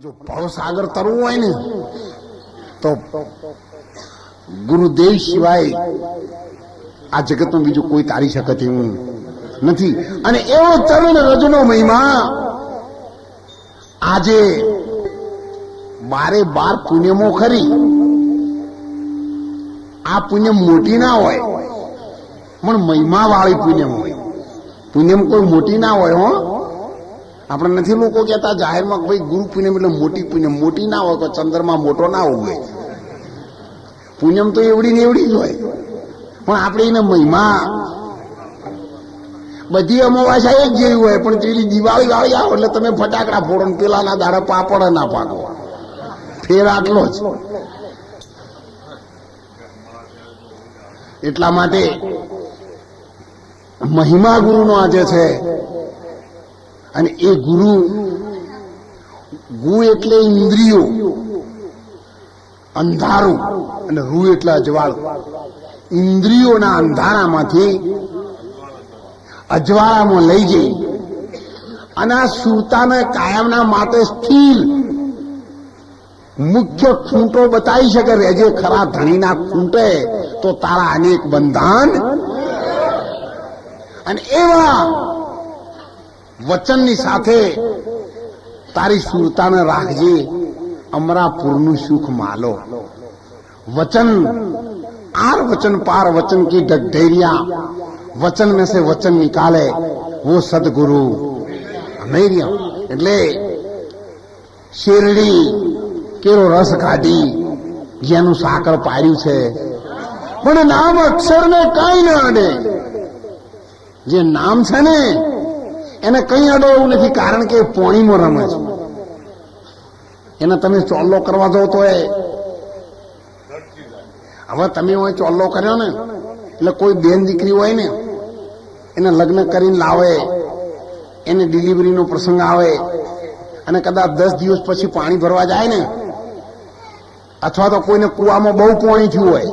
જો ભવસાગર તરવું હોય ને તો ગુરુદેવ સિવાય આ જગતમાં બીજું કોઈ તારી શકે તેવું નથી. અને એવો ચરણ રજનો મહિમા આજે 12 પુણ્યમો ખરી. આ પુણ્ય મોટી ના હોય પણ મહિમા વાળી પુણ્યમ હોય. પુણ્યમ કોઈ મોટી ના હોય. હો, આપણે નથી લોકો કહેતા જાહેરમાં ભાઈ ગુરુ પુણ્યમ એટલે મોટી પુણ્યમ. મોટી ના હોય, ચંદ્રમાં મોટો ના હોય. પુણ્યમ તો એવડી ને એવડી જ હોય. પણ આપણે એને મહિમા બધી અમાવાસ્યા એક જેવી હોય, પણ જેવી દિવાળી વાળી આવો એટલે તમે ફટાકડા ફોડો ને પેલાના દાડે પાપડ ના પાકો. ફેર આટલો જ. એટલા માટે મહિમા ગુરુનો આજે છે. અને એ ગુરુ ગુ એટલે ઇન્દ્રિયો, અંધારું, અને રૂ એટલે અજવાળું. ઇન્દ્રિયોના અંધારામાંથી અજવાળામાં લઈ જઈ અને આ સુરતાને કાયમના માટે સ્થિર મુખ્ય ખૂંટો બતાવી શકે. રેજે ખરા ધણીના ખૂંટે તો તારા અનેક બંધન. અને એવા વચનની સાથે તારી સુરતાને રાખજે. અમરાપુરનું સુખ માલો. वचन आर वचन पार वचन की ढकढेरिया, वचन में से वचन निकाले वो सदगुरु अमेरिया. એટલે શેરડી કેરો રસ કાઢી જેનું સાકર પાડ્યું છે, પણ નામ અક્ષરને કઈ ન અડે. જે નામ છે ને એને કઈ અડે એવું નથી, કારણ કે પોણીમાં રમે છે. એને તમે ચોલ્લો કરવા જાઓ તો હવે તમે હોય ચોલ્લો કર્યો ને એટલે કોઈ બેન દીકરી હોય ને એને લગ્ન કરીને લાવે, એને ડિલિવરીનો પ્રસંગ આવે અને કદાચ 10 દિવસ પછી પાણી ભરવા જાય ને, અથવા તો કોઈને કુવામાં બહુ પાણી થયું હોય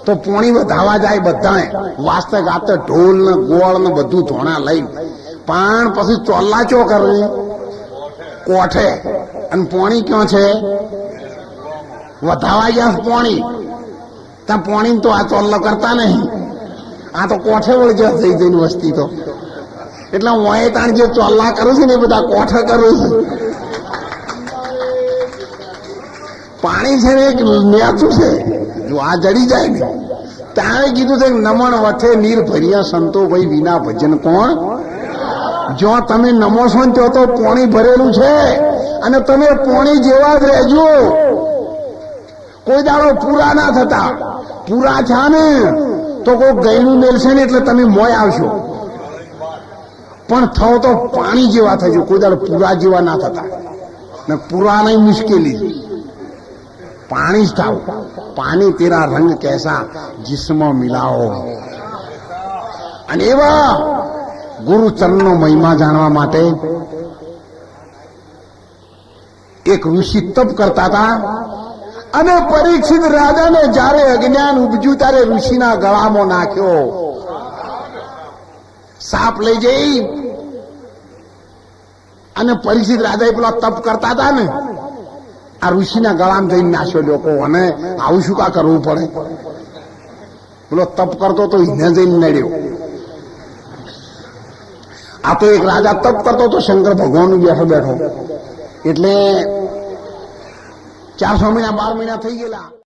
તો પાણી વધાવા જાય. બધા વાસ્તે ગાતે ઢોલ ને ગોળ ને બધું ધોણા લઈને, પણ પછી ચોલ્લા ચો કરે કોઠે. અને પાણી ક્યાં છે? વધાવા ગયા પાણી. ત્યાં પાણી તો આ ચોલ્લો કરતા નહીં, આ તો કોઠે વળી ગયા થઈ જઈને વસ્તી તો. એટલે હું એ તાણ જે ચોલ્લા કરું છું ને એ બધા કોઠે કરું છું. પાણી છે ને એક નેચું છે, જો આ જડી જાય ને ત્યાં કીધું છે નમણ વઠે નીર ભર્યા સંતો ભાઈ વિના ભજન કોણ. જો તમે નમો છો ને તો પાણી ભરેલું છે અને તમે પાણી જેવા જ રહેજો. કોઈ દાડો પૂરા ના થતા. પૂરા થયા ને તો કોઈ ગયનું મેલશે ને એટલે તમે મોય આવશો, પણ થો તો પાણી જેવા થજો. કોઈ દાડો પૂરા જેવા ના થતા. ને પૂરા નહીં મુશ્કેલી, પાણી જ થાવ. પાણી તેરા રંગ કેસા જિસ્મો મિલાઓ. અને એવા ગુરુચરણનો મહિમા જાણવા માટે એક ઋષિ તપ કરતા હતા. અને પરીક્ષિત રાજાને જયારે અજ્ઞાન ઉપજ્યું ત્યારે ઋષિના ગળામાં નાખ્યો. સાપ લઈ જઈ અને પરીક્ષિત રાજા પેલા તપ કરતા હતા ને, આ ઋષિના ગળામાં જઈને નાખ્યો. લોકો અને આવું શું કા કરવું પડે? પેલો તપ કરતો તો એને જઈને નડ્યો. આ તો એક રાજા તપ કરતો તો શંકર ભગવાન બેઠો બેઠો, એટલે 400 મહિના 12 મહિના થઈ ગયેલા.